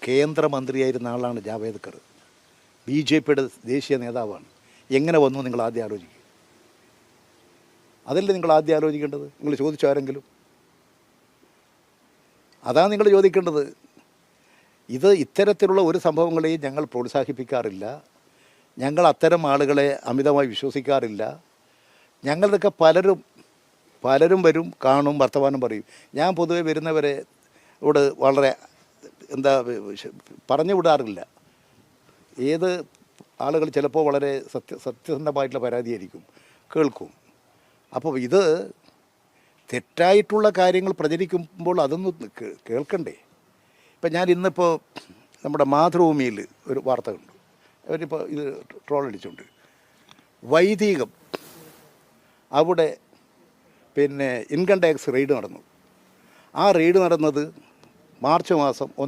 കേന്ദ്രമന്ത്രിയായിരുന്ന ആളാണ് ജാവേദ്കർ. BJPയുടെ ദേശീയ നേതാവാണ്. എങ്ങനെ വന്നു നിങ്ങൾ ആദ്യം ആലോചിക്കുക. അതല്ലേ നിങ്ങൾ ആദ്യം ആലോചിക്കേണ്ടത്. നിങ്ങൾ ചോദിച്ചോ ആരെങ്കിലും? അതാണ് നിങ്ങൾ ചോദിക്കേണ്ടത്. ഇത്തരത്തിലുള്ള ഒരു സംഭവങ്ങളെയും ഞങ്ങൾ പ്രോത്സാഹിപ്പിക്കാറില്ല. ഞങ്ങൾ അത്തരം ആളുകളെ അമിതമായി വിശ്വസിക്കാറില്ല. ഞങ്ങളുടെയൊക്കെ പലരും വരും, കാണും, വർത്തമാനം പറയും. ഞാൻ പൊതുവെ വരുന്നവരെ വളരെ പറഞ്ഞു വിടാറില്ല. ഏത് ആളുകൾ ചിലപ്പോൾ വളരെ സത്യസന്ധമായിട്ടുള്ള പരാതിയായിരിക്കും, കേൾക്കും. അപ്പോൾ ഇത് തെറ്റായിട്ടുള്ള കാര്യങ്ങൾ പ്രചരിക്കുമ്പോൾ അതൊന്നും കേൾക്കണ്ടേ. ഇപ്പം ഞാൻ ഇന്നിപ്പോൾ നമ്മുടെ മാതൃഭൂമിയിൽ ഒരു വാർത്ത കണ്ടു. അവരിപ്പോൾ ഇത് ട്രോൾ അടിച്ചുകൊണ്ട് വൈദികം അവിടെ ഇൻകം ടാക്സ് റെയ്ഡ് നടന്നു. ആ റെയ്ഡ് നടന്നത് മാർച്ച് മാസം 1